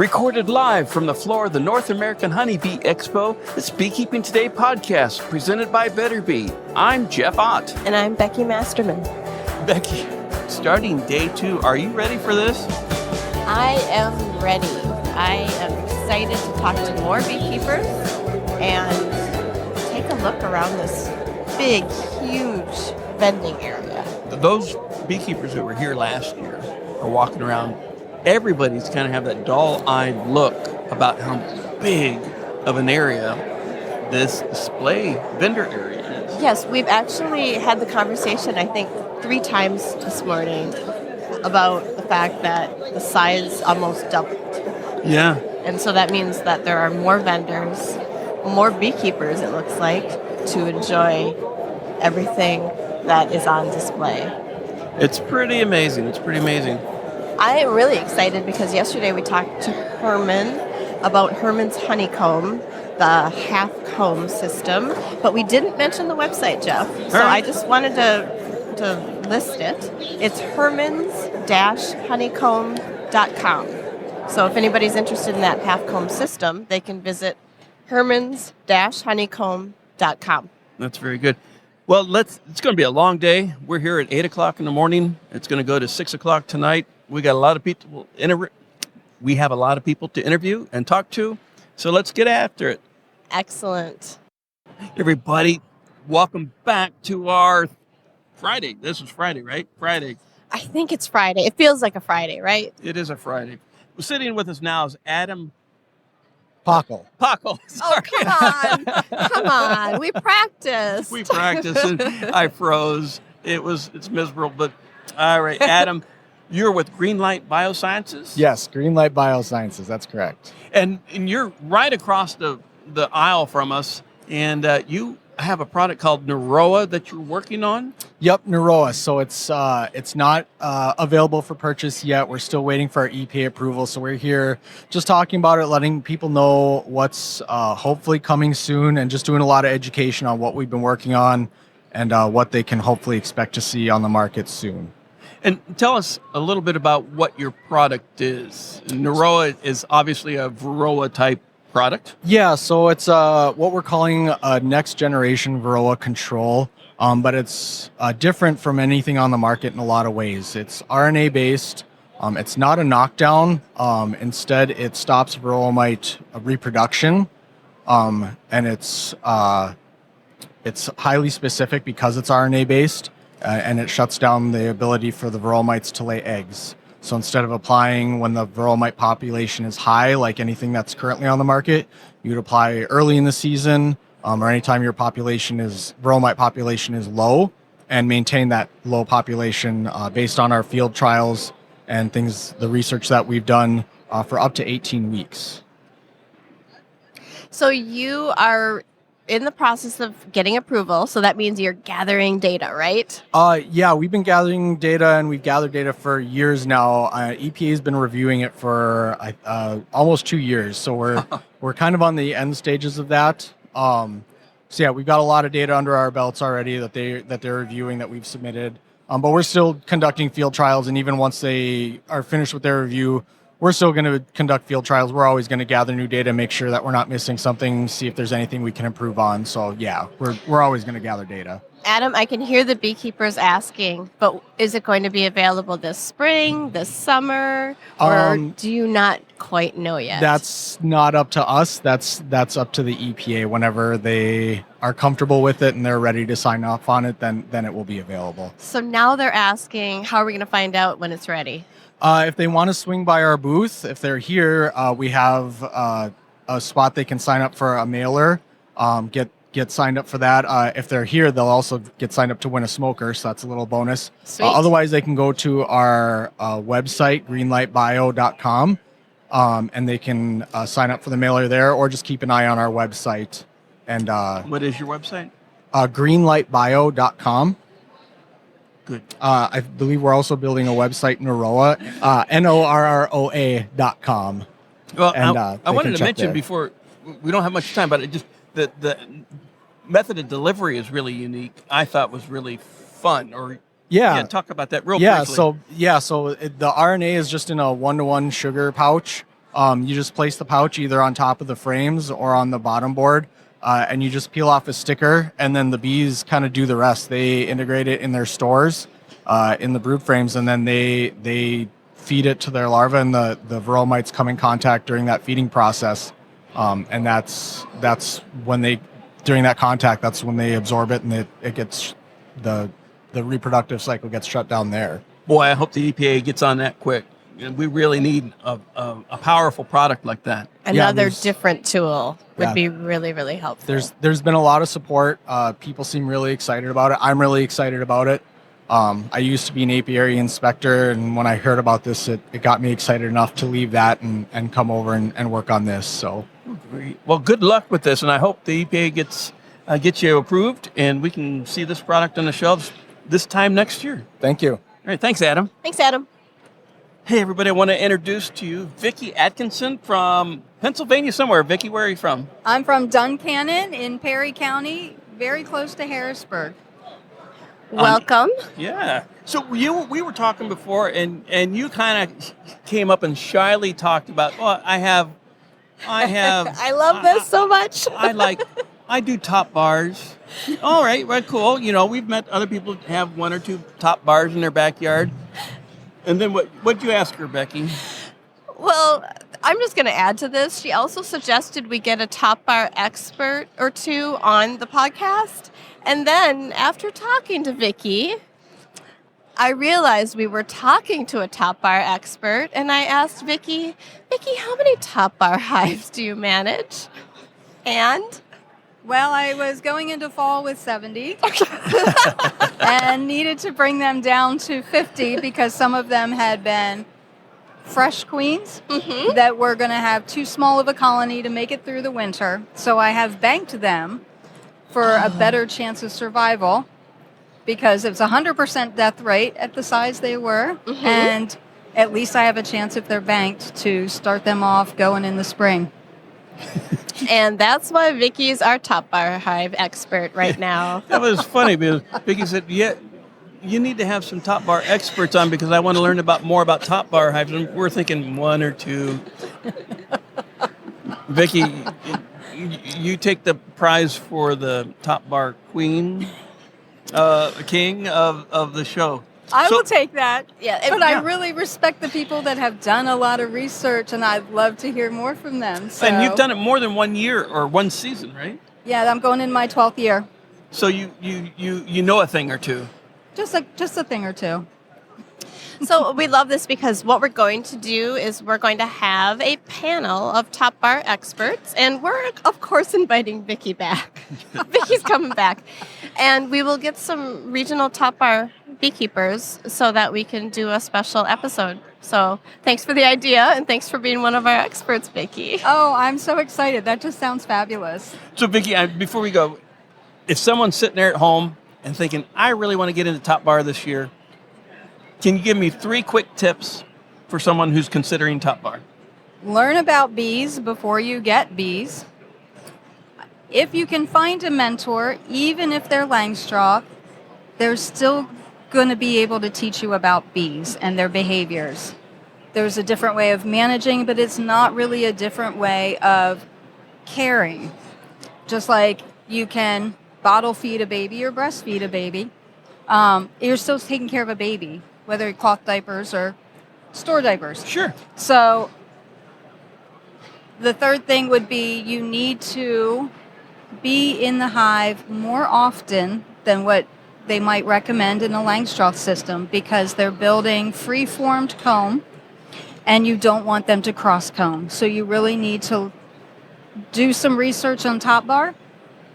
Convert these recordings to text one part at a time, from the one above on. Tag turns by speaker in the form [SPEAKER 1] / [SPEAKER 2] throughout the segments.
[SPEAKER 1] Recorded live from the floor of the North American Honeybee Expo, it's Beekeeping Today podcast presented by Better Bee. I'm Jeff Ott.
[SPEAKER 2] And I'm Becky Masterman.
[SPEAKER 1] Becky, starting day 2, are you ready for this?
[SPEAKER 2] I am ready. I am excited to talk to more beekeepers and take a look around this big, huge vending area.
[SPEAKER 1] Those beekeepers that were here last year are walking around. Everybody's kind of have that dull-eyed look about how big of an area this display vendor area is.
[SPEAKER 2] Yes, we've actually had the conversation, I think, 3 times this morning about the fact that the size almost doubled.
[SPEAKER 1] Yeah.
[SPEAKER 2] And so that means that there are more vendors, more beekeepers, it looks like, to enjoy everything that is on display.
[SPEAKER 1] It's pretty amazing.
[SPEAKER 2] I am really excited because yesterday we talked to Herman about Herman's honeycomb, the half comb system, but we didn't mention the website, Jeff. So I just wanted to list it. It's hermans-honeycomb.com. So if anybody's interested in that half comb system, they can visit hermans-honeycomb.com.
[SPEAKER 1] That's very good. Well, it's going to be a long day. We're here at 8 o'clock in the morning. It's going to go to 6 o'clock tonight. We got a lot of people. We have a lot of people to interview and talk to. So let's get after it.
[SPEAKER 2] Excellent.
[SPEAKER 1] Everybody, welcome back to our Friday. This is Friday, right? Friday.
[SPEAKER 2] I think it's Friday. It feels like a Friday, right?
[SPEAKER 1] It is a Friday. Sitting with us now is Adam
[SPEAKER 3] Pockle.
[SPEAKER 1] Sorry.
[SPEAKER 2] Oh, come on. We practiced.
[SPEAKER 1] We practiced and I froze. It's miserable, but all right, Adam, you're with Greenlight Biosciences?
[SPEAKER 3] Yes, Greenlight Biosciences. That's correct.
[SPEAKER 1] And you're right across the aisle from us, and you have a product called Varroa that you're working on?
[SPEAKER 3] Yep, Varroa. So it's not available for purchase yet. We're still waiting for our EPA approval. So we're here just talking about it, letting people know what's hopefully coming soon, and just doing a lot of education on what we've been working on and what they can hopefully expect to see on the market soon.
[SPEAKER 1] And tell us a little bit about what your product is. Varroa is obviously a Varroa type product.
[SPEAKER 3] Yeah, so it's what we're calling a next generation Varroa control, but it's different from anything on the market in a lot of ways. It's RNA based. It's not a knockdown. Instead, it stops Varroa mite reproduction, and it's highly specific because it's RNA based. And it shuts down the ability for the Varroa mites to lay eggs. So instead of applying when the Varroa mite population is high, like anything that's currently on the market, you'd apply early in the season or anytime your Varroa mite population is low, and maintain that low population based on our field trials and the research that we've done for up to 18 weeks.
[SPEAKER 2] So you are in the process of getting approval, so that means you're gathering data, right?
[SPEAKER 3] Yeah, we've been gathering data, and we've gathered data for years now. EPA has been reviewing it for almost 2 years, so we're kind of on the end stages of that. So yeah, we've got a lot of data under our belts already that they're reviewing, that we've submitted. But we're still conducting field trials, and even once they are finished with their review, we're still going to conduct field trials. We're always going to gather new data, make sure that we're not missing something, see if there's anything we can improve on. So yeah, we're always going to gather data.
[SPEAKER 2] Adam, I can hear the beekeepers asking, but is it going to be available this spring, this summer, or do you not quite know yet?
[SPEAKER 3] That's not up to us. That's up to the EPA. Whenever they are comfortable with it and they're ready to sign off on it, then it will be available.
[SPEAKER 2] So now they're asking, how are we going to find out when it's ready?
[SPEAKER 3] If they want to swing by our booth, if they're here, we have a spot they can sign up for a mailer, get signed up for that. If they're here, they'll also get signed up to win a smoker, so that's a little bonus. Otherwise, they can go to our website, greenlightbio.com, and they can sign up for the mailer there, or just keep an eye on our website. And
[SPEAKER 1] what is your website?
[SPEAKER 3] Greenlightbio.com.
[SPEAKER 1] Good.
[SPEAKER 3] I believe we're also building a website, Varroa, NORROA.com.
[SPEAKER 1] Well, and, I wanted to mention before, we don't have much time, but the method of delivery is really unique. I thought was really fun. Talk about that real briefly.
[SPEAKER 3] So the RNA is just in a 1-to-1 sugar pouch. You just place the pouch either on top of the frames or on the bottom board, and you just peel off a sticker, and then the bees kind of do the rest. They integrate it in their stores, in the brood frames, and then they feed it to their larvae, and the Varroa mites come in contact during that feeding process. And that's when during that contact, that's when they absorb it, and it gets the reproductive cycle gets shut down there.
[SPEAKER 1] Boy, I hope the EPA gets on that quick. We really need a powerful product like that.
[SPEAKER 2] Another different tool would be really, really helpful.
[SPEAKER 3] There's been a lot of support. People seem really excited about it. I'm really excited about it. I used to be an apiary inspector, and when I heard about this, it got me excited enough to leave that and come over and work on this. So,
[SPEAKER 1] well, good luck with this, and I hope the EPA gets you approved, and we can see this product on the shelves this time next year.
[SPEAKER 3] Thank you.
[SPEAKER 1] All right, thanks, Adam.
[SPEAKER 2] Thanks, Adam.
[SPEAKER 1] Hey, everybody, I want to introduce to you Becky Atkinson from Pennsylvania somewhere. Becky, where are you from?
[SPEAKER 4] I'm from Duncannon in Perry County, very close to Harrisburg.
[SPEAKER 2] Welcome.
[SPEAKER 1] Yeah. So we were talking before, and you kind of came up and shyly talked about, well, I have.
[SPEAKER 2] I love this so much.
[SPEAKER 1] I do top bars. All right, cool. You know, we've met other people who have one or two top bars in their backyard. And then what'd you ask her, Becky?
[SPEAKER 2] Well, I'm just going to add to this. She also suggested we get a top bar expert or two on the podcast. And then after talking to Vicky, I realized we were talking to a top bar expert, and I asked Vicky, how many top bar hives do you manage? And?
[SPEAKER 4] Well, I was going into fall with 70 and needed to bring them down to 50 because some of them had been fresh queens that were going to have too small of a colony to make it through the winter. So I have banked them for a better chance of survival because it's 100% death rate at the size they were. And at least I have a chance, if they're banked, to start them off going in the spring.
[SPEAKER 2] And that's why Vicky's our top bar hive expert right now.
[SPEAKER 1] That was funny because Vicky said, yeah, you need to have some top bar experts on because I want to learn more about top bar hives. And we're thinking one or two. Vicky, you take the prize for the top bar queen, king of the show.
[SPEAKER 4] I will take that.
[SPEAKER 2] Yeah,
[SPEAKER 4] but I really respect the people that have done a lot of research, and I'd love to hear more from them. So.
[SPEAKER 1] And you've done it more than 1 year or one season, right?
[SPEAKER 4] Yeah, I'm going in my 12th year.
[SPEAKER 1] So you know a thing or two.
[SPEAKER 4] Just a thing or two.
[SPEAKER 2] So we love this because what we're going to do is we're going to have a panel of top bar experts, and we're, of course, inviting Vicky back. Vicky's coming back. And we will get some regional top bar beekeepers so that we can do a special episode. So thanks for the idea, and thanks for being one of our experts, Becky.
[SPEAKER 4] Oh, I'm so excited. That just sounds fabulous.
[SPEAKER 1] So, Becky, before we go, if someone's sitting there at home and thinking, I really want to get into top bar this year, can you give me 3 quick tips for someone who's considering top bar?
[SPEAKER 4] Learn about bees before you get bees. If you can find a mentor, even if they're Langstroth, they're still going to be able to teach you about bees and their behaviors. There's a different way of managing, but it's not really a different way of caring. Just like you can bottle feed a baby or breastfeed a baby, you're still taking care of a baby, whether it's cloth diapers or store diapers.
[SPEAKER 1] Sure.
[SPEAKER 4] So the third thing would be you need to be in the hive more often than what they might recommend in a Langstroth system because they're building free-formed comb and you don't want them to cross-comb. So you really need to do some research on top bar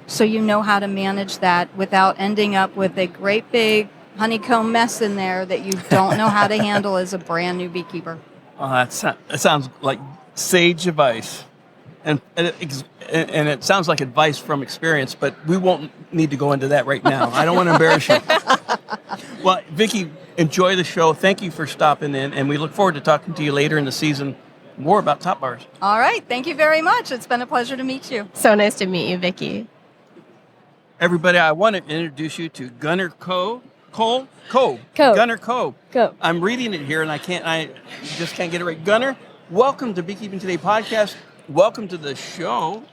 [SPEAKER 4] so you know how to manage that without ending up with a great big honeycomb mess in there that you don't know how to handle as a brand new beekeeper.
[SPEAKER 1] Oh, that sounds like sage advice. And it sounds like advice from experience, but we won't need to go into that right now. I don't want to embarrass you. Well, Vicky, enjoy the show. Thank you for stopping in, and we look forward to talking to you later in the season more about top bars.
[SPEAKER 4] All right. Thank you very much. It's been a pleasure to meet you.
[SPEAKER 2] So nice to meet you, Vicky.
[SPEAKER 1] Everybody, I want to introduce you to Gunnar Coe. Gunnar Coe.
[SPEAKER 5] Go.
[SPEAKER 1] I'm reading it here, and I just can't get it right. Gunnar, welcome to Beekeeping Today podcast. Welcome to the show.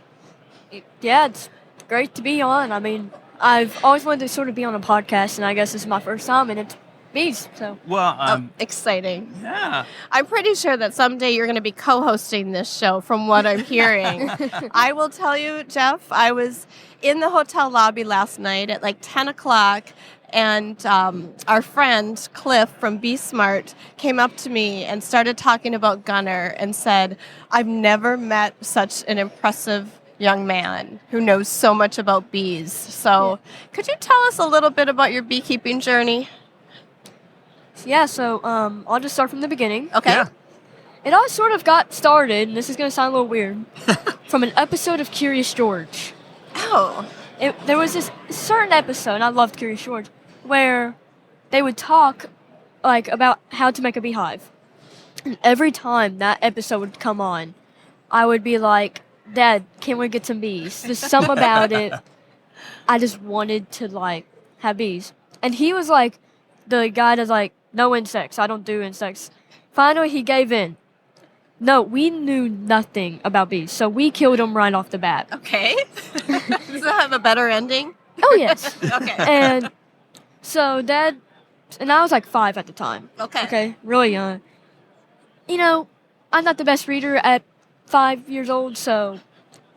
[SPEAKER 5] Yeah, it's great to be on. I mean, I've always wanted to sort of be on a podcast, and I guess this is my first time, and it's bees. So,
[SPEAKER 1] Well,
[SPEAKER 2] Exciting.
[SPEAKER 1] yeah.
[SPEAKER 2] I'm pretty sure that someday you're going to be co-hosting this show from what I'm hearing. I will tell you, Jeff, I was in the hotel lobby last night at like 10 o'clock, and our friend Cliff from Bee Smart came up to me and started talking about Gunner and said, I've never met such an impressive young man who knows so much about bees. So could you tell us a little bit about your beekeeping journey?
[SPEAKER 5] yeah, so I'll just start from the beginning.
[SPEAKER 2] Okay.
[SPEAKER 1] Yeah.
[SPEAKER 5] It all sort of got started, and this is going to sound a little weird, from an episode of Curious George.
[SPEAKER 2] Oh.
[SPEAKER 5] There was this certain episode, and I loved Curious George, where they would talk like about how to make a beehive. And every time that episode would come on, I would be like, Dad, can we get some bees? There's something about it. I just wanted to like have bees. And he was like the guy that's like, no insects. I don't do insects. Finally, he gave in. No, we knew nothing about bees, so we killed them right off the bat.
[SPEAKER 2] Okay. Does that have a better ending?
[SPEAKER 5] Oh, yes.
[SPEAKER 2] Okay.
[SPEAKER 5] And so Dad, and I was like 5 at the time. Okay, really young. You know, I'm not the best reader at 5 years old, so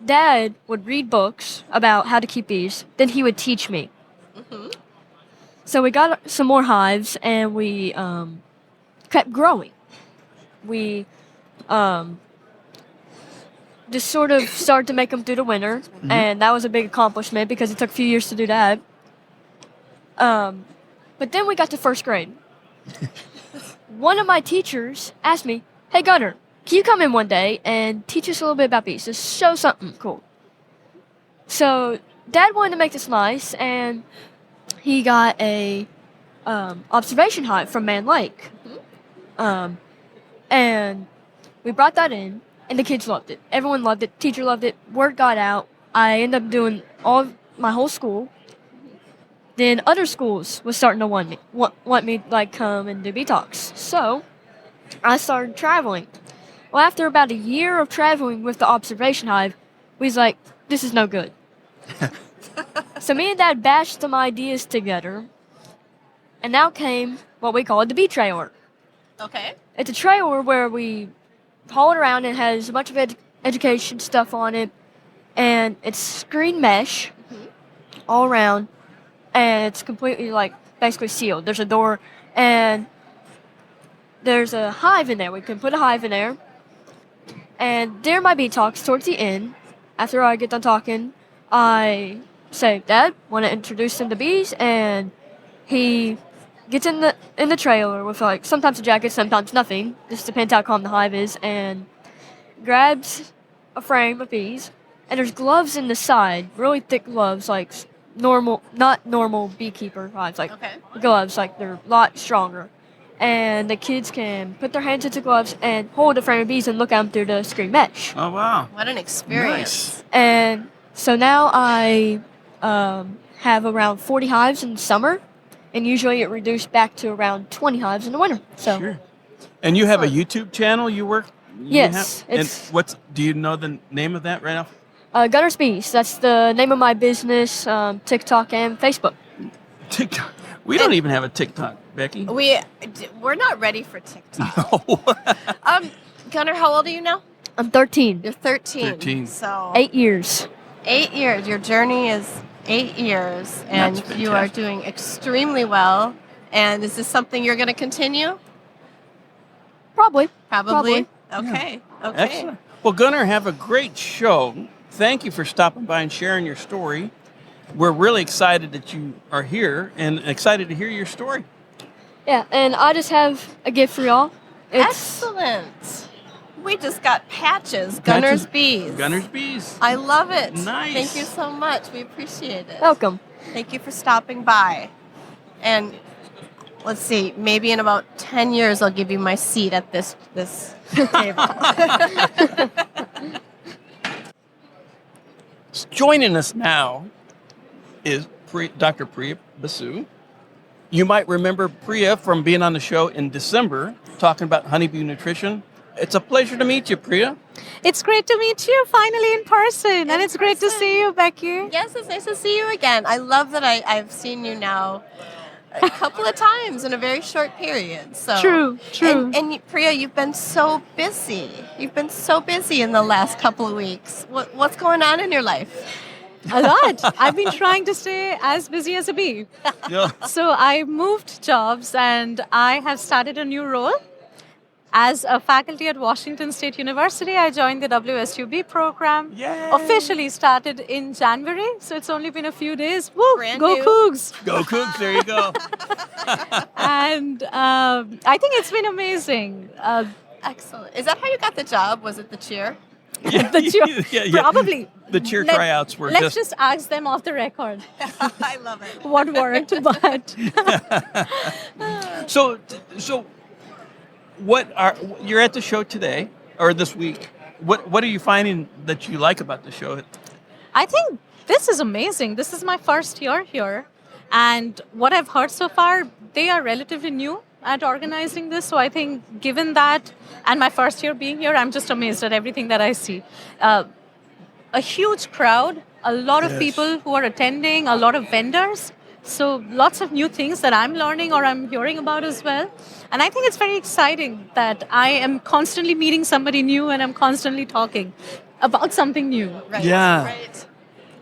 [SPEAKER 5] Dad would read books about how to keep bees. Then he would teach me.
[SPEAKER 2] Mm-hmm.
[SPEAKER 5] So we got some more hives, and we kept growing. We just sort of started to make them through the winter, and that was a big accomplishment because it took a few years to do that. But then we got to first grade. One of my teachers asked me, hey, Gunner, can you come in one day and teach us a little bit about bees? Just show something cool. So Dad wanted to make this nice, and he got a observation hive from Man Lake. And we brought that in, and the kids loved it. Everyone loved it. Teacher loved it. Word got out. I ended up doing my whole school. Then other schools was starting to want me like come and do bee talks. So I started traveling. Well, after about a year of traveling with the observation hive, we was like, this is no good. So me and Dad bashed some ideas together, and now came what we call the bee trailer.
[SPEAKER 2] Okay.
[SPEAKER 5] It's a trailer where we haul it around, and it has a bunch of education stuff on it, and it's screen mesh all around, and it's completely like basically sealed. There's a door, and there's a hive in there. We can put a hive in there, and during my bee talks towards the end, after I get done talking, I say, Dad, want to introduce him to bees, and he gets in the trailer with like sometimes a jacket, sometimes nothing. Just depends how calm the hive is, and grabs a frame of bees, and there's gloves in the side, really thick gloves, like not normal beekeeper hives, like gloves, like they're a lot stronger. And the kids can put their hands into gloves and hold a frame of bees and look at them through the screen mesh.
[SPEAKER 1] Oh, wow.
[SPEAKER 2] What an experience.
[SPEAKER 1] Nice.
[SPEAKER 5] And so now I have around 40 hives in the summer, and usually it reduced back to around 20 hives in the winter. So
[SPEAKER 1] Sure. And you have a YouTube channel you work?
[SPEAKER 5] Yes,
[SPEAKER 1] And
[SPEAKER 5] it's-
[SPEAKER 1] do you know the name of that right off?
[SPEAKER 5] Gunner's Bees, that's the name of my business, TikTok and Facebook.
[SPEAKER 1] TikTok. We don't even have a TikTok, Becky.
[SPEAKER 2] We're not ready for TikTok.
[SPEAKER 1] No.
[SPEAKER 2] Gunner, how old are you now?
[SPEAKER 5] I'm 13.
[SPEAKER 2] You're 13.
[SPEAKER 1] 13.
[SPEAKER 2] So
[SPEAKER 5] 8 years.
[SPEAKER 2] 8 years. Your journey is 8 years, and
[SPEAKER 1] That's
[SPEAKER 2] you are
[SPEAKER 1] fantastic.
[SPEAKER 2] doing extremely well. And is this something you're going to continue?
[SPEAKER 5] Probably.
[SPEAKER 2] Probably. Okay. Okay.
[SPEAKER 1] Excellent. Well, Gunnar, have a great show. Thank you for stopping by and sharing your story. We're really excited that you are here and excited to hear your story.
[SPEAKER 5] Yeah, and I just have a gift for y'all.
[SPEAKER 2] Excellent. We just got patches. Gunner's Bees.
[SPEAKER 1] Gunner's Bees.
[SPEAKER 2] I love it.
[SPEAKER 1] Nice.
[SPEAKER 2] Thank you so much. We appreciate it.
[SPEAKER 5] Welcome.
[SPEAKER 2] Thank you for stopping by. And let's see, maybe in about 10 years I'll give you my seat at this table.
[SPEAKER 1] Joining us now is Dr. Priya Basu. You might remember Priya from being on the show in December, talking about honeybee nutrition. It's a pleasure to meet you, Priya.
[SPEAKER 6] It's great to meet you finally in person. And it's great to see you, Becky.
[SPEAKER 2] Yes, it's nice to see you again. I love that I've seen you now a couple of times in a very short period. So
[SPEAKER 6] True.
[SPEAKER 2] And Priya, you've been so busy. You've been so busy in the last couple of weeks. What's going on in your life?
[SPEAKER 6] A lot. I've been trying to stay as busy as a bee.
[SPEAKER 1] Yeah.
[SPEAKER 6] So I moved jobs and I have started a new role. As a faculty at Washington State University, I joined the WSUB program.
[SPEAKER 1] Yay.
[SPEAKER 6] Officially started in January, so it's only been a few days. Woo!
[SPEAKER 2] Brand
[SPEAKER 6] Go
[SPEAKER 2] new.
[SPEAKER 6] Cougs!
[SPEAKER 1] Go Cougs, there you go.
[SPEAKER 6] And I think it's been amazing.
[SPEAKER 2] Excellent. Is that how you got the job? Was it the cheer?
[SPEAKER 1] Yeah,
[SPEAKER 6] The cheer- Probably.
[SPEAKER 1] The cheer
[SPEAKER 6] Let-
[SPEAKER 1] tryouts were
[SPEAKER 6] Let's just ask them off the record
[SPEAKER 2] I love it.
[SPEAKER 6] what worked, but
[SPEAKER 1] So you're at the show today or this week? What are you finding that you like about the show?
[SPEAKER 6] I think this is amazing. This is my first year here. And what I've heard so far, they are relatively new at organizing this. So I think given that and my first year being here, I'm just amazed at everything that I see. A huge crowd, a lot of people who are attending, a lot of vendors. So lots of new things that I'm learning or I'm hearing about as well. And I think it's very exciting that I am constantly meeting somebody new and I'm constantly talking about something new.
[SPEAKER 2] Right.
[SPEAKER 1] Yeah.
[SPEAKER 2] Right.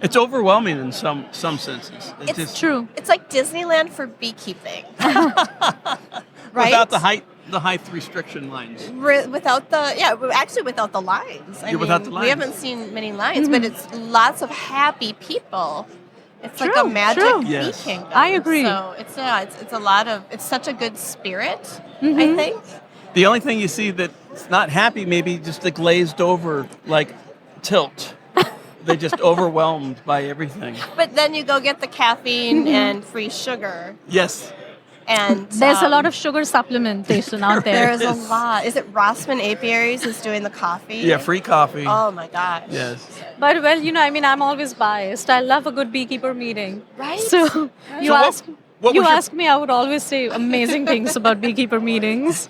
[SPEAKER 1] It's overwhelming in some senses.
[SPEAKER 2] It's
[SPEAKER 6] True.
[SPEAKER 2] It's like Disneyland for beekeeping. Right?
[SPEAKER 1] Without the height restriction lines.
[SPEAKER 2] Without the lines.
[SPEAKER 1] Without the
[SPEAKER 2] We
[SPEAKER 1] lines.
[SPEAKER 2] haven't seen many lines, but it's lots of happy people. It's like a
[SPEAKER 6] True,
[SPEAKER 2] magic
[SPEAKER 6] true.
[SPEAKER 2] bee
[SPEAKER 1] Yes.
[SPEAKER 2] kingdom.
[SPEAKER 6] I agree.
[SPEAKER 2] So it's a lot of, it's such a good spirit, I think.
[SPEAKER 1] The only thing you see that's not happy, maybe just the glazed over like tilt. They're just overwhelmed by everything.
[SPEAKER 2] But then you go get the caffeine and free sugar.
[SPEAKER 1] Yes.
[SPEAKER 2] And
[SPEAKER 6] There's a lot of sugar supplementation out there.
[SPEAKER 2] There is a lot. Is it Rossman Apiaries is doing the coffee?
[SPEAKER 1] Yeah, free coffee.
[SPEAKER 2] Oh my gosh.
[SPEAKER 1] Yes.
[SPEAKER 6] But well, I'm always biased. I love a good beekeeper meeting.
[SPEAKER 2] Right?
[SPEAKER 6] So you
[SPEAKER 1] So
[SPEAKER 6] ask
[SPEAKER 1] what
[SPEAKER 6] you
[SPEAKER 1] was your-
[SPEAKER 6] ask me, I would always say amazing things about beekeeper meetings.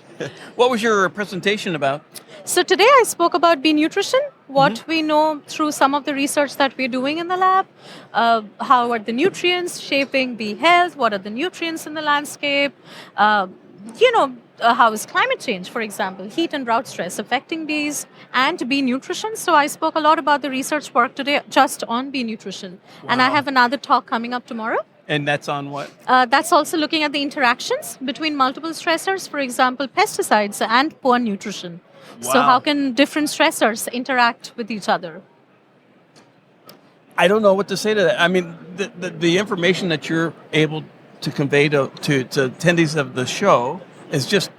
[SPEAKER 1] What was your presentation about?
[SPEAKER 6] So today I spoke about bee nutrition, what we know through some of the research that we're doing in the lab, how are the nutrients shaping bee health, what are the nutrients in the landscape, how is climate change, for example, heat and drought stress affecting bees and bee nutrition. So I spoke a lot about the research work today just on bee nutrition. And I have another talk coming up tomorrow.
[SPEAKER 1] And that's on what?
[SPEAKER 6] That's also looking at the interactions between multiple stressors, for example, pesticides and poor nutrition. So
[SPEAKER 1] Wow.
[SPEAKER 6] how can different stressors interact with each other?
[SPEAKER 1] I don't know what to say to that. I mean, the information that you're able to convey to attendees of the show is just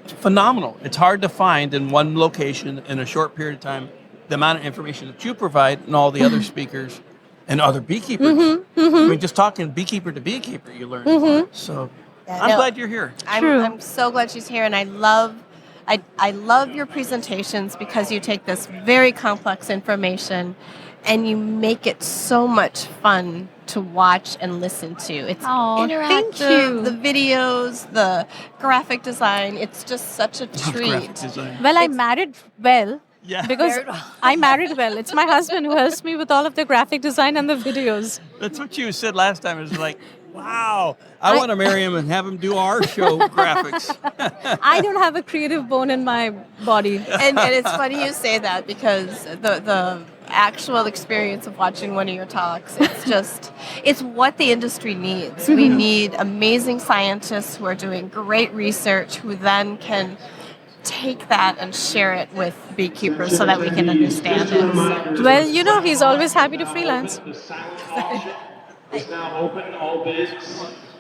[SPEAKER 1] phenomenal. It's hard to find in one location in a short period of time the amount of information that you provide and all the other speakers and other beekeepers. I mean, just talking beekeeper to beekeeper, you learn. a lot. So
[SPEAKER 2] Yeah,
[SPEAKER 1] I'm
[SPEAKER 2] no.
[SPEAKER 1] glad you're here.
[SPEAKER 2] I'm so glad she's here, and I love your presentations because you take this very complex information and you make it so much fun to watch and listen to. It's
[SPEAKER 6] Aw,
[SPEAKER 2] interactive,
[SPEAKER 6] thank you.
[SPEAKER 2] the videos, the graphic design. It's just such a treat.
[SPEAKER 1] Graphic design.
[SPEAKER 6] Well, I married well.
[SPEAKER 1] Yeah.
[SPEAKER 6] Because
[SPEAKER 2] Married well.
[SPEAKER 6] I married well. It's my husband who helps me with all of the graphic design and the videos.
[SPEAKER 1] That's what you said last time. It was like, wow, I want to marry him and have him do our show graphics.
[SPEAKER 6] I don't have a creative bone in my body.
[SPEAKER 2] And it's funny you say that because the actual experience of watching one of your talks, it's what the industry needs. We need amazing scientists who are doing great research who then can take that and share it with beekeepers so that we can understand it.
[SPEAKER 6] Well, he's always happy to freelance.
[SPEAKER 7] Is now open, all bids.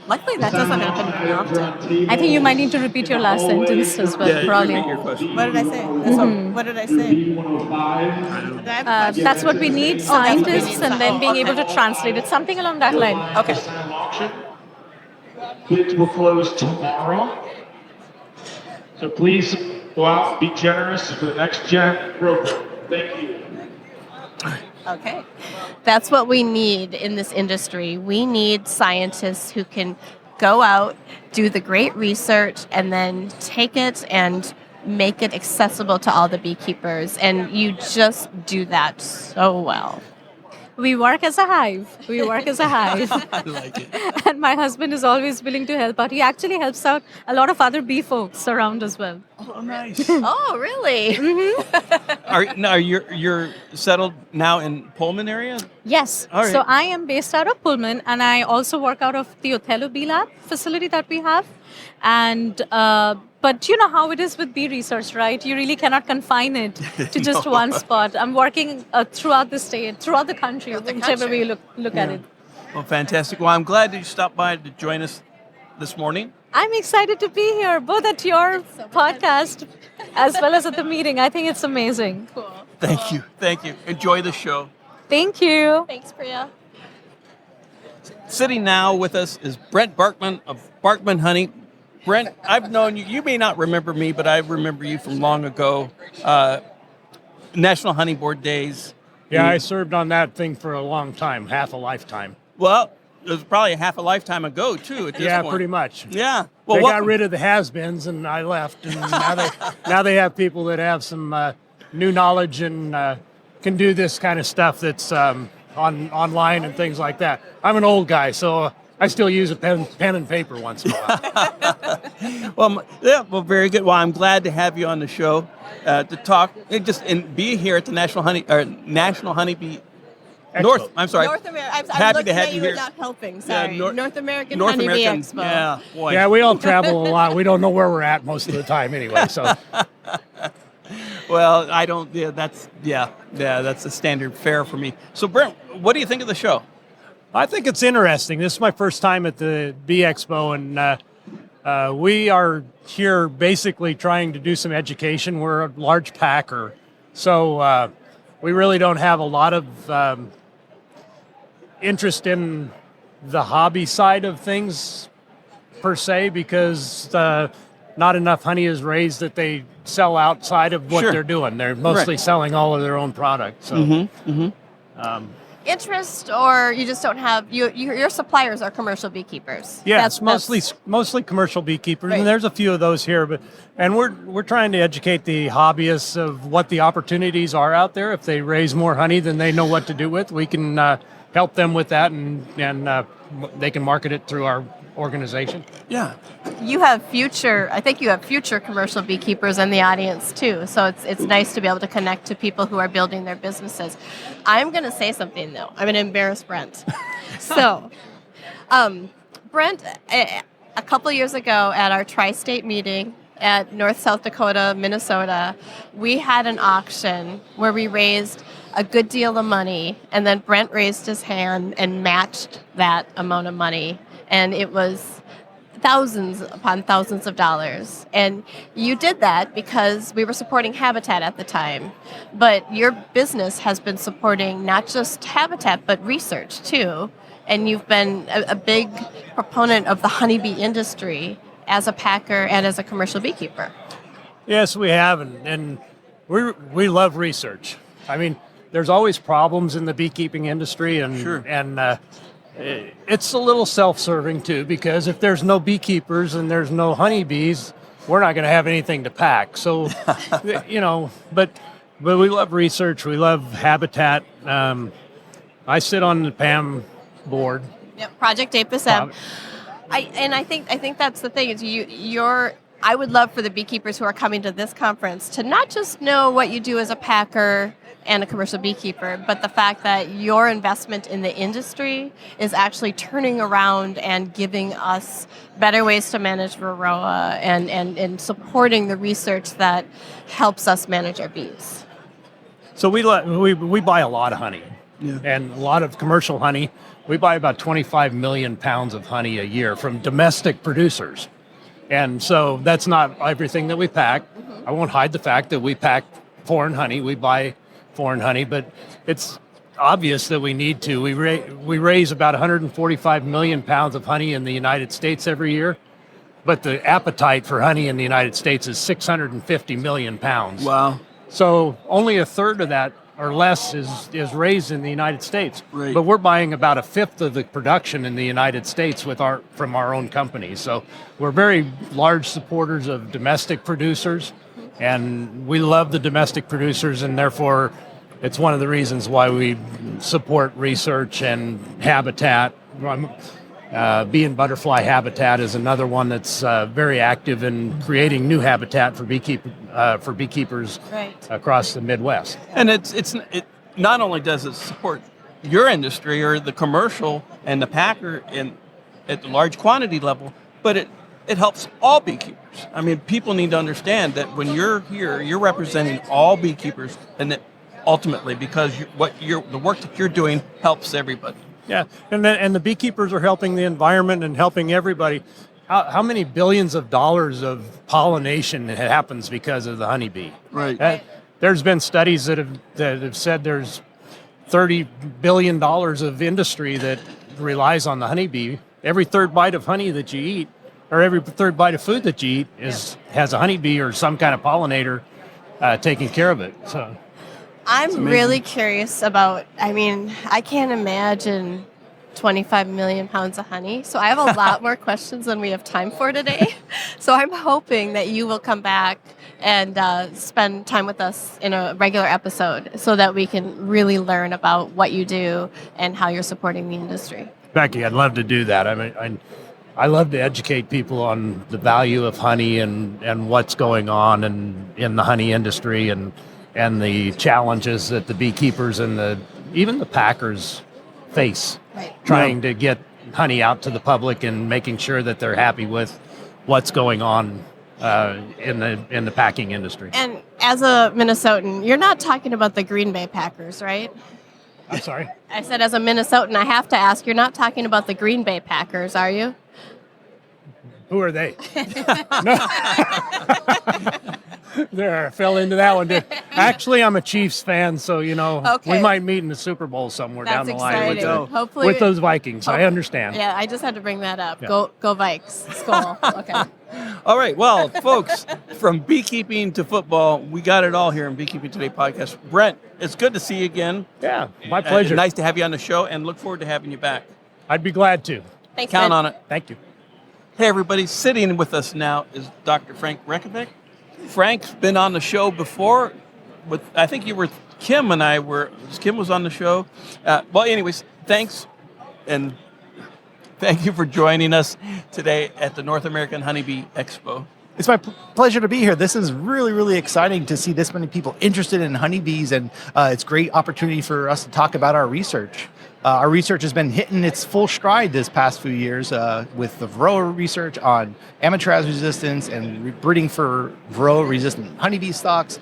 [SPEAKER 2] Luckily, that doesn't happen very often.
[SPEAKER 6] I think you might need to repeat your last sentence as well,
[SPEAKER 1] Yeah,
[SPEAKER 6] probably.
[SPEAKER 1] repeat your question.
[SPEAKER 2] What did I say? What did I say?
[SPEAKER 7] B105.
[SPEAKER 2] Did I have a question?
[SPEAKER 6] That's what we need,
[SPEAKER 2] that's what we need,
[SPEAKER 6] scientists, and then being able to translate it. Something along that line.
[SPEAKER 2] Okay.
[SPEAKER 7] Silent auction. Bids will close tomorrow. So please go out, be generous for the next gen broker. Thank you.
[SPEAKER 2] Okay. That's what we need in this industry. We need scientists who can go out, do the great research, and then take it and make it accessible to all the beekeepers, and you just do that so well.
[SPEAKER 6] We work as a hive. We work as a hive.
[SPEAKER 1] I like it.
[SPEAKER 6] And my husband is always willing to help out. He actually helps out a lot of other bee folks around as well.
[SPEAKER 1] Oh, nice.
[SPEAKER 2] Oh, really?
[SPEAKER 1] Are you're settled now in Pullman area?
[SPEAKER 6] Yes.
[SPEAKER 1] All right.
[SPEAKER 6] So I am based out of Pullman, and I also work out of the Othello Bee Lab facility that we have. And but you know how it is with bee research, right? You really cannot confine it to just
[SPEAKER 1] No.
[SPEAKER 6] one spot. I'm working throughout the state, throughout the country, whichever way you look at it.
[SPEAKER 1] Well, fantastic. Well, I'm glad that you stopped by to join us this morning.
[SPEAKER 6] I'm excited to be here, both at your podcast as well as at the meeting. I think it's amazing.
[SPEAKER 2] Cool.
[SPEAKER 1] Thank you. Thank you. Enjoy the show.
[SPEAKER 6] Thank you.
[SPEAKER 2] Thanks, Priya.
[SPEAKER 1] Sitting now with us is Brent Barkman of Barkman Honey. Brent, I've known you. You may not remember me, but I remember you from long ago. National Honey Board days.
[SPEAKER 8] Yeah, I served on that thing for a long time, half a lifetime.
[SPEAKER 1] Well, it was probably half a lifetime ago, too, at this
[SPEAKER 8] Yeah,
[SPEAKER 1] point.
[SPEAKER 8] pretty much.
[SPEAKER 1] Yeah. Well,
[SPEAKER 8] They
[SPEAKER 1] what-
[SPEAKER 8] got rid of the has-beens, and I left, and now they have people that have some new knowledge and can do this kind of stuff that's online and things like that. I'm an old guy, so I still use a pen and paper once in a while.
[SPEAKER 1] Well, very good. Well, I'm glad to have you on the show to talk and be here at the National Honeybee
[SPEAKER 8] Expo.
[SPEAKER 1] North. I'm sorry.
[SPEAKER 2] North America. I'm
[SPEAKER 1] Happy
[SPEAKER 2] looking
[SPEAKER 1] to have
[SPEAKER 2] at
[SPEAKER 1] you
[SPEAKER 2] you
[SPEAKER 1] here.
[SPEAKER 2] without helping. Sorry.
[SPEAKER 1] Nor-
[SPEAKER 2] North American
[SPEAKER 1] North
[SPEAKER 2] Honeybee
[SPEAKER 1] American.
[SPEAKER 2] Expo.
[SPEAKER 1] Yeah, boy.
[SPEAKER 8] Yeah, we all travel a lot. We don't know where we're at most of the time anyway. So
[SPEAKER 1] Well, I don't. Yeah, that's the standard fare for me. So, Brent, what do you think of the show?
[SPEAKER 8] I think it's interesting. This is my first time at the Bee Expo, and we are here basically trying to do some education. We're a large packer, so we really don't have a lot of interest in the hobby side of things per se, because not enough honey is raised that they sell outside of what
[SPEAKER 1] Sure.
[SPEAKER 8] they're doing. They're mostly
[SPEAKER 1] Right.
[SPEAKER 8] selling all of their own product. So.
[SPEAKER 2] Interest, or you just don't have your suppliers are commercial beekeepers.
[SPEAKER 8] Yes, mostly commercial beekeepers,
[SPEAKER 2] Right.
[SPEAKER 8] and there's a few of those here. But we're trying to educate the hobbyists of what the opportunities are out there. If they raise more honey than they know what to do with, we can help them with that, and they can market it through our organization.
[SPEAKER 1] Yeah.
[SPEAKER 2] I think you have future commercial beekeepers in the audience too. So it's nice to be able to connect to people who are building their businesses. I'm going to say something though. I'm going to embarrass Brent. So, Brent, a couple years ago at our tri-state meeting at North South Dakota, Minnesota, we had an auction where we raised a good deal of money, and then Brent raised his hand and matched that amount of money. And it was thousands upon thousands of dollars. And you did that because we were supporting Habitat at the time. But your business has been supporting not just Habitat, but research too. And you've been a big proponent of the honeybee industry as a packer and as a commercial beekeeper.
[SPEAKER 8] Yes, we have, and we love research. I mean, there's always problems in the beekeeping industry, and
[SPEAKER 1] Sure.
[SPEAKER 8] It's a little self-serving too, because if there's no beekeepers and there's no honeybees, we're not going to have anything to pack. So, but we love research. We love Habitat. I sit on the PAM board.
[SPEAKER 2] Yep, Project APIS-M. I think that's the thing is I would love for the beekeepers who are coming to this conference to not just know what you do as a packer and a commercial beekeeper, but the fact that your investment in the industry is actually turning around and giving us better ways to manage Varroa and supporting the research that helps us manage our bees.
[SPEAKER 8] So we buy a lot of honey, and a lot of commercial honey. We buy about 25 million pounds of honey a year from domestic producers. And so that's not everything that we pack. I won't hide the fact that we pack foreign honey. We buy foreign honey, but it's obvious that we need to. We raise about 145 million pounds of honey in the United States every year, but the appetite for honey in the United States is 650 million pounds.
[SPEAKER 1] Wow.
[SPEAKER 8] So only a third of that or less is raised in the United States.
[SPEAKER 1] Right.
[SPEAKER 8] But we're buying about a fifth of the production in the United States from our own company. So we're very large supporters of domestic producers. And we love the domestic producers, and therefore it's one of the reasons why we support research and habitat. Bee and butterfly habitat is another one that's very active in creating new habitat for beekeepers across the Midwest.
[SPEAKER 1] And it not only does it support your industry or the commercial and the packer at the large quantity level, but it helps all beekeepers. I mean, people need to understand that when you're here, you're representing all beekeepers, and that ultimately, because the work that you're doing helps everybody.
[SPEAKER 8] Yeah, and the beekeepers are helping the environment and helping everybody. How many billions of dollars of pollination happens because of the honeybee?
[SPEAKER 1] Right.
[SPEAKER 8] There's been studies that have said there's $30 billion of industry that relies on the honeybee. Every third bite of honey that you eat, or every third bite of food that you eat, has a honeybee or some kind of pollinator taking care of it. So.
[SPEAKER 2] I'm really curious about, I can't imagine 25 million pounds of honey. So I have a lot more questions than we have time for today. So I'm hoping that you will come back and spend time with us in a regular episode so that we can really learn about what you do and how you're supporting the industry.
[SPEAKER 8] Becky, I'd love to do that. I love to educate people on the value of honey and what's going on in the honey industry and the challenges that the beekeepers and even the packers face, trying to get honey out to the public and making sure that they're happy with what's going on in the packing industry.
[SPEAKER 2] And as a Minnesotan, you're not talking about the Green Bay Packers, right?
[SPEAKER 8] I'm sorry?
[SPEAKER 2] I said as a Minnesotan, I have to ask, you're not talking about the Green Bay Packers, are you?
[SPEAKER 8] Who are they? There, I fell into that one. Actually, I'm a Chiefs fan, so we might meet in the Super Bowl somewhere down the line with those Vikings. I understand.
[SPEAKER 2] Yeah, I just had to bring that up. Yeah. Go Vikes. Skull. Okay.
[SPEAKER 1] All right. Well, folks, from beekeeping to football, we got it all here in Beekeeping Today podcast. Brent, it's good to see you again.
[SPEAKER 8] Yeah, my pleasure.
[SPEAKER 1] Nice to have you on the show, and look forward to having you back.
[SPEAKER 8] I'd be glad to.
[SPEAKER 2] Thanks,
[SPEAKER 1] Count
[SPEAKER 2] Ben.
[SPEAKER 1] on it.
[SPEAKER 8] Thank you.
[SPEAKER 1] Hey, everybody. Sitting with us now is Dr. Frank Rekovic. Frank's been on the show before. I think you were Kim and I were. Kim was on the show. Anyways, thanks, and thank you for joining us today at the North American Honeybee Expo.
[SPEAKER 9] It's my pleasure to be here. This is really, really exciting to see this many people interested in honeybees, and it's a great opportunity for us to talk about our research. Our research has been hitting its full stride this past few years with the Varroa research on amatraz resistance and breeding for Varroa-resistant honeybee stocks.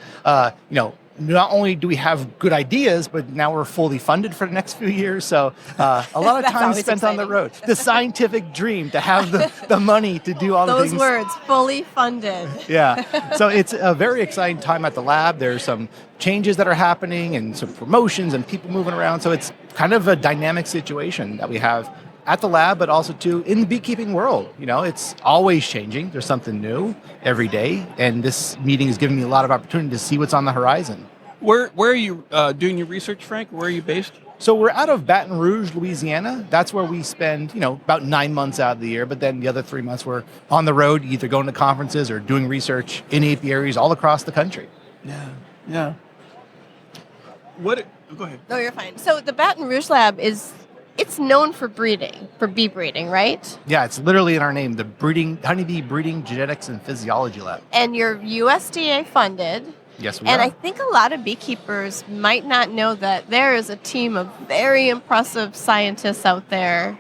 [SPEAKER 9] Not only do we have good ideas, but now we're fully funded for the next few years. So a lot of time spent on the road. The scientific dream to have the money to do all the things.
[SPEAKER 2] Those words, fully funded.
[SPEAKER 9] Yeah. So it's a very exciting time at the lab. There's some changes that are happening and some promotions and people moving around. So it's kind of a dynamic situation that we have at the lab, but also too in the beekeeping world. It's always changing. There's something new every day, and this meeting is giving me a lot of opportunity to see what's on the horizon.
[SPEAKER 1] Where are you doing your research, Frank? Where are you based?
[SPEAKER 9] So we're out of Baton Rouge, Louisiana. That's where we spend, about 9 months out of the year. But then the other 3 months we're on the road, either going to conferences or doing research in apiaries all across the country.
[SPEAKER 1] Yeah. Go ahead.
[SPEAKER 2] No, you're fine. So the Baton Rouge lab it's known for breeding, for bee breeding, right?
[SPEAKER 9] Yeah, it's literally in our name, the Honeybee Breeding Genetics and Physiology Lab.
[SPEAKER 2] And you're USDA funded.
[SPEAKER 9] Yes, we
[SPEAKER 2] and
[SPEAKER 9] are.
[SPEAKER 2] I think a lot of beekeepers might not know that there is a team of very impressive scientists out there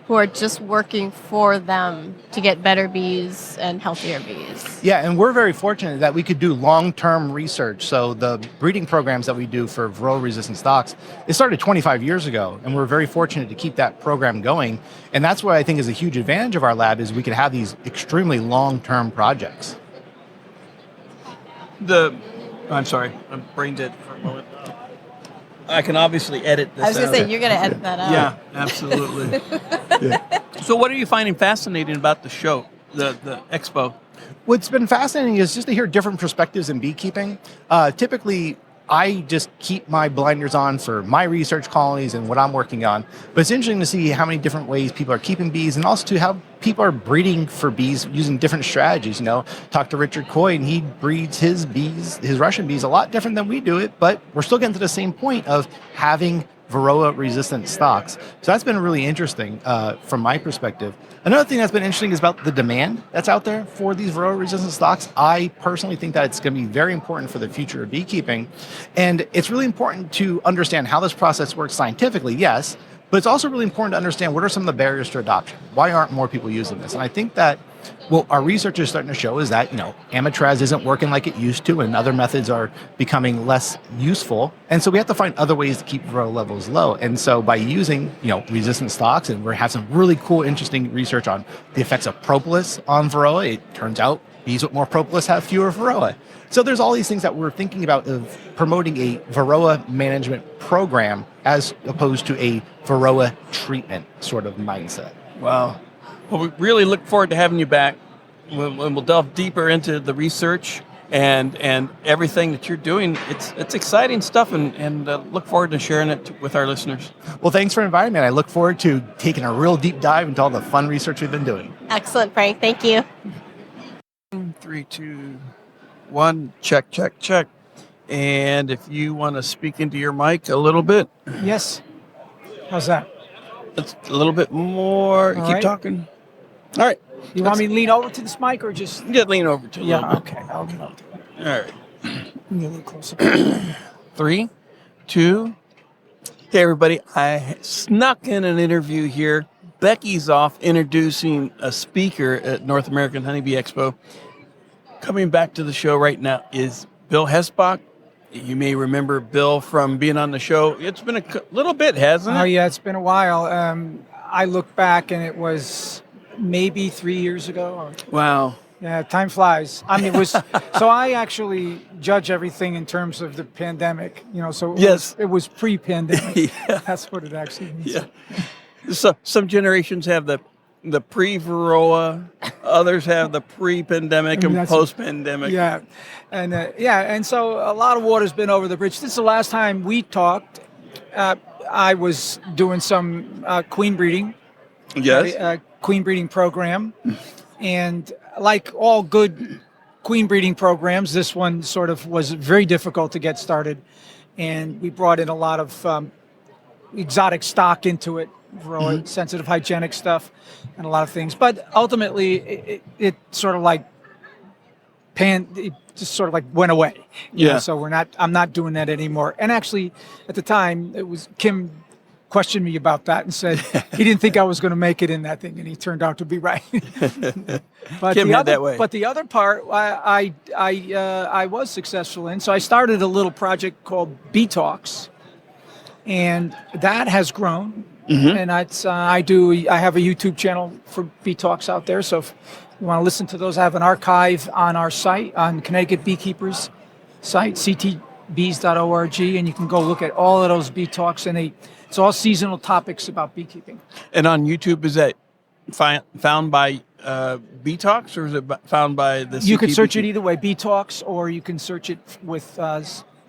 [SPEAKER 2] who are just working for them to get better bees and healthier bees.
[SPEAKER 9] Yeah, and we're very fortunate that we could do long-term research. So the breeding programs that we do for Varroa-resistant stocks, it started 25 years ago, and we're very fortunate to keep that program going. And that's what I think is a huge advantage of our lab is we can have these extremely long-term projects.
[SPEAKER 1] I'm sorry, I'm brain dead for a moment. I can obviously edit this.
[SPEAKER 2] I was going to say, you're going to edit that out.
[SPEAKER 1] Yeah, absolutely. Yeah. So what are you finding fascinating about the show, the Expo?
[SPEAKER 9] What's been fascinating is just to hear different perspectives in beekeeping. Typically, I just keep my blinders on for my research colonies and what I'm working on. But it's interesting to see how many different ways people are keeping bees, and also to how people are breeding for bees using different strategies. Talk to Richard Coy, and he breeds his bees, his Russian bees, a lot different than we do it, but we're still getting to the same point of having Varroa resistant stocks. So that's been really interesting from my perspective. Another thing that's been interesting is about the demand that's out there for these Varroa resistant stocks. I personally think that it's going to be very important for the future of beekeeping. And it's really important to understand how this process works scientifically, yes, but it's also really important to understand what are some of the barriers to adoption. Why aren't more people using this? And I think that what our research is starting to show is that, Amitraz isn't working like it used to, and other methods are becoming less useful. And so we have to find other ways to keep Varroa levels low. And so by using, resistant stocks, and we have some really cool, interesting research on the effects of propolis on Varroa. It turns out bees with more propolis have fewer Varroa. So there's all these things that we're thinking about of promoting a Varroa management program as opposed to a Varroa treatment sort of mindset.
[SPEAKER 1] Wow. Well, we really look forward to having you back. We'll delve deeper into the research and everything that you're doing. It's exciting stuff, and look forward to sharing it with our listeners.
[SPEAKER 9] Well, thanks for inviting me. I look forward to taking a real deep dive into all the fun research we've been doing.
[SPEAKER 2] Excellent, Frank. Thank you.
[SPEAKER 1] 3, 2, 1. Check, check, check. And if you want to speak into your mic a little bit.
[SPEAKER 10] Yes. How's that?
[SPEAKER 1] It's a little bit more.
[SPEAKER 10] All
[SPEAKER 1] Keep
[SPEAKER 10] right.
[SPEAKER 1] talking. All right.
[SPEAKER 10] You want me to lean over to this mic or just?
[SPEAKER 1] Yeah, lean over to a little bit.
[SPEAKER 10] Okay. I'll get over to it.
[SPEAKER 1] All right.
[SPEAKER 10] Get a little closer.
[SPEAKER 1] 3, 2. Hey, everybody. I snuck in an interview here. Becky's off introducing a speaker at North American Honeybee Expo. Coming back to the show right now is Bill Hesbach. You may remember Bill from being on the show. It's been a little bit, hasn't it?
[SPEAKER 10] Oh yeah, it's been a while. I look back and it was maybe 3 years ago.
[SPEAKER 1] Wow.
[SPEAKER 10] Yeah, time flies. I mean, it was. So I actually judge everything in terms of the pandemic. So it was pre-pandemic.
[SPEAKER 1] Yeah.
[SPEAKER 10] That's what it actually means.
[SPEAKER 1] Yeah. So some generations have the pre-Varroa, others have the pre-pandemic and post-pandemic.
[SPEAKER 10] Yeah, and so a lot of water's been over the bridge. This is the last time we talked. I was doing some queen breeding.
[SPEAKER 1] Yes.
[SPEAKER 10] Queen breeding program, and like all good queen breeding programs, this one sort of was very difficult to get started, and we brought in a lot of exotic stock into it. Varroa sensitive hygienic stuff and a lot of things, but ultimately it sort of like it just sort of like went away. So I'm not doing that anymore. And actually at the time it was Kim questioned me about that and said he didn't think I was going to make it in that thing, and he turned out to be right. But
[SPEAKER 1] Kim had that way.
[SPEAKER 10] But the other part I was successful in. So I started a little project called Bee Talks, and that has grown. And I have a YouTube channel for Bee Talks out there. So if you want to listen to those, I have an archive on our site, on Connecticut Beekeepers site, ctbees.org, and you can go look at all of those Bee Talks, and it's all seasonal topics about beekeeping.
[SPEAKER 1] And on YouTube, is that found by Bee Talks, or is it found by the
[SPEAKER 10] You can search it either way, Bee Talks, or you can search it with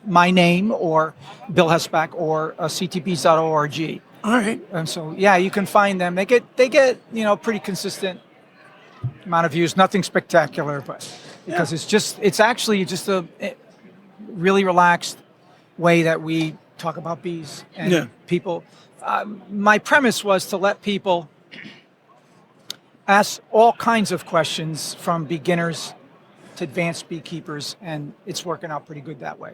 [SPEAKER 10] my name or Bill Hesbach or ctbees.org.
[SPEAKER 1] All right.
[SPEAKER 10] And so, you can find them. They get pretty consistent amount of views. Nothing spectacular, but because it's actually just a really relaxed way that we talk about bees and people. My premise was to let people ask all kinds of questions, from beginners to advanced beekeepers, and it's working out pretty good that way.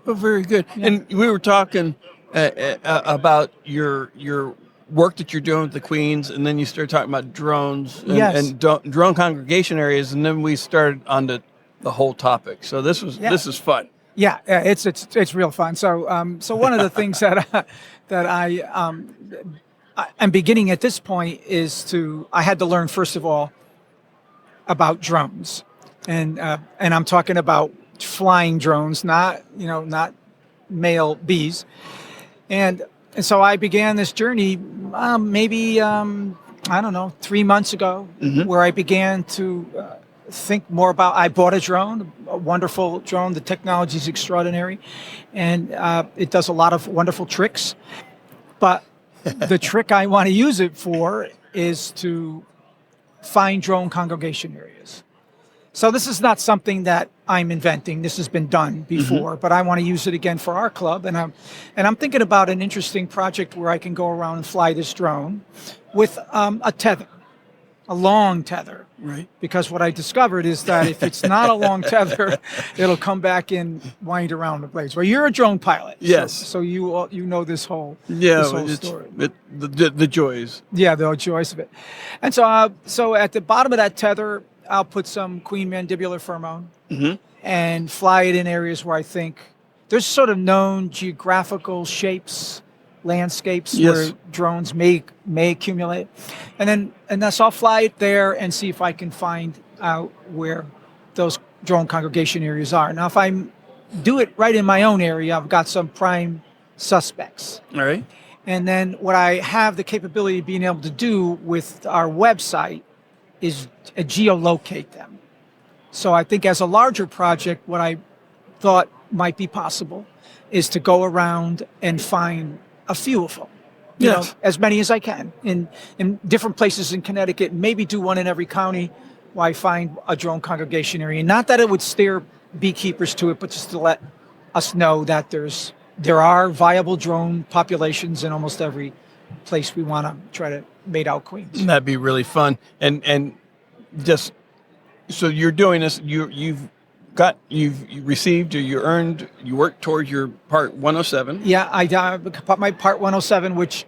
[SPEAKER 1] Oh, very good. Yeah. And we were talking about your work that you're doing with the queens, and then you started talking about drones and drone congregation areas, and then we started on the whole topic. So this is fun.
[SPEAKER 10] Yeah, it's real fun. So one of the things that I'm beginning at this point is I had to learn, first of all, about drones, and I'm talking about flying drones, not male bees. And so I began this journey maybe, 3 months ago, where I began to think more about. I bought a drone, a wonderful drone. The technology is extraordinary, and it does a lot of wonderful tricks. But the trick I want to use it for is to find drone congregation areas. So this is not something that I'm inventing. This has been done before, but I want to use it again for our club. And I'm thinking about an interesting project where I can go around and fly this drone with a tether, a long tether.
[SPEAKER 1] Right.
[SPEAKER 10] Because what I discovered is that if it's not a long tether, it'll come back and wind around the blades. Well, you're a drone pilot.
[SPEAKER 1] Yes.
[SPEAKER 10] So you know this whole story.
[SPEAKER 1] The joys.
[SPEAKER 10] Yeah, the joys of it. And so at the bottom of that tether, I'll put some queen mandibular pheromone and fly it in areas where I think there's sort of known geographical shapes, landscapes where drones may accumulate. And so I'll fly it there and see if I can find out where those drone congregation areas are. Now, if I do it right in my own area, I've got some prime suspects.
[SPEAKER 1] All right.
[SPEAKER 10] And then what I have the capability of being able to do with our website is geolocate them. So I think as a larger project, what I thought might be possible is to go around and find a few of them. You know, as many as I can in different places in Connecticut, maybe do one in every county where I find a drone congregation area. Not that it would steer beekeepers to it, but just to let us know that there are viable drone populations in almost every place we want to try to mate out queens.
[SPEAKER 1] That'd be really fun. And just so you're doing this, you've received or you earned, you worked towards your part 107.
[SPEAKER 10] Yeah, I got my part 107, which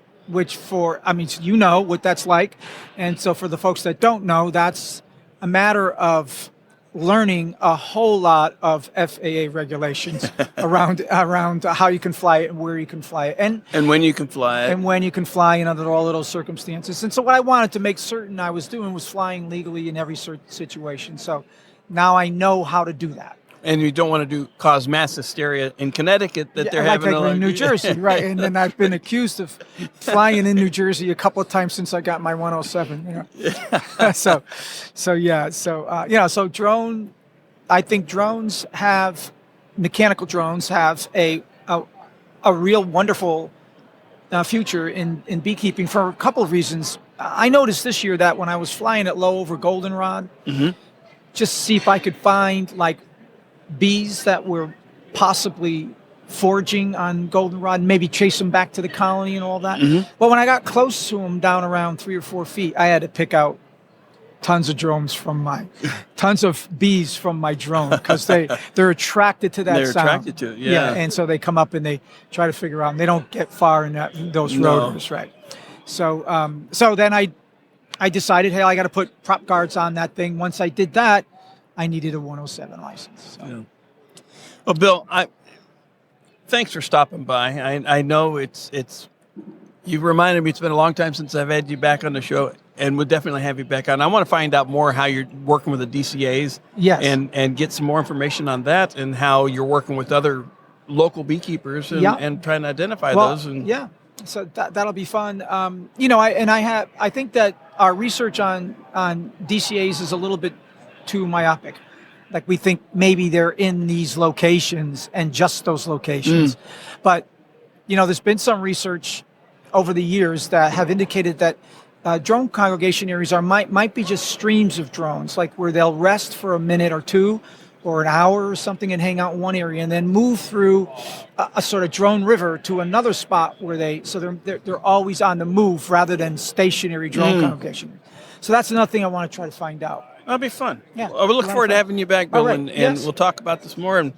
[SPEAKER 10] for, I mean, you know what that's like. And so for the folks that don't know, that's a matter of learning a whole lot of FAA regulations around how you can fly it and where you can fly it. And
[SPEAKER 1] when you can fly it.
[SPEAKER 10] And when you can fly in under all of those circumstances. And so what I wanted to make certain I was doing was flying legally in every situation. So now I know how to do that.
[SPEAKER 1] And you don't want to cause mass hysteria in Connecticut that they're having
[SPEAKER 10] in New Jersey, right? And then I've been accused of flying in New Jersey a couple of times since I got my 107. You know, so drone. I think drones have mechanical drones have a real wonderful future in beekeeping for a couple of reasons. I noticed this year that when I was flying it low over goldenrod, just see if I could find like bees that were possibly foraging on goldenrod, maybe chase them back to the colony and all that. But when I got close to them down around 3 or 4 feet, I had to pick out tons of bees from my drone because they're attracted to that
[SPEAKER 1] they're
[SPEAKER 10] sound.
[SPEAKER 1] They're attracted to it, yeah.
[SPEAKER 10] And so they come up and they try to figure out, and they don't get far in those rotors, right? So then I decided, hey, I got to put prop guards on that thing. Once I did that, I needed a 107 license. So.
[SPEAKER 1] Yeah. Well, Bill, thanks for stopping by. I know you've reminded me it's been a long time since I've had you back on the show, and we'll definitely have you back on. I want to find out more how you're working with the DCAs, and get some more information on that, and how you're working with other local beekeepers and trying to identify those. And
[SPEAKER 10] so that'll be fun. I think that our research on DCAs is a little bit too myopic. Like we think maybe they're in these locations and just those locations. But, there's been some research over the years that have indicated that drone congregation areas might be just streams of drones, like where they'll rest for a minute or two or an hour or something and hang out in one area and then move through a sort of drone river to another spot where they're always on the move rather than stationary drone congregation. So that's another thing I want to try to find out.
[SPEAKER 1] That'll be fun.
[SPEAKER 10] Yeah.
[SPEAKER 1] Well, we look forward to having you back, Bill, and we'll talk about this more. And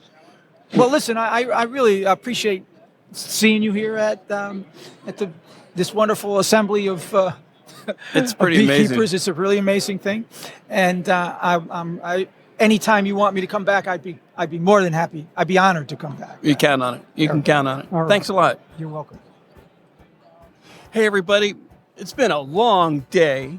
[SPEAKER 10] well, listen, I really appreciate seeing you here at this wonderful assembly of
[SPEAKER 1] it's pretty
[SPEAKER 10] beekeepers.
[SPEAKER 1] amazing.
[SPEAKER 10] It's a really amazing thing, and anytime you want me to come back, I'd be more than happy. I'd be honored to come back.
[SPEAKER 1] You count on it. You can count on it.
[SPEAKER 10] Right.
[SPEAKER 1] Thanks a lot.
[SPEAKER 10] You're welcome.
[SPEAKER 1] Hey, everybody. It's been a long day.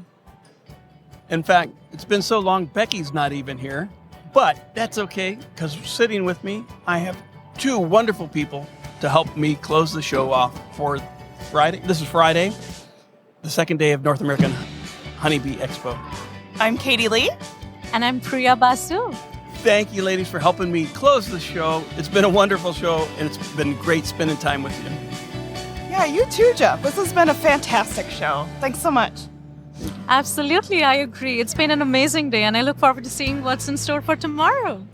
[SPEAKER 1] In fact, it's been so long, Becky's not even here. But that's okay, because sitting with me, I have two wonderful people to help me close the show off for Friday. This is Friday, the second day of North American Honeybee Expo.
[SPEAKER 11] I'm Katie Lee.
[SPEAKER 6] And I'm Priya Basu.
[SPEAKER 1] Thank you, ladies, for helping me close the show. It's been a wonderful show, and it's been great spending time with you.
[SPEAKER 11] Yeah, you too, Jeff. This has been a fantastic show. Thanks so much.
[SPEAKER 6] Absolutely, I agree. It's been an amazing day, and I look forward to seeing what's in store for tomorrow.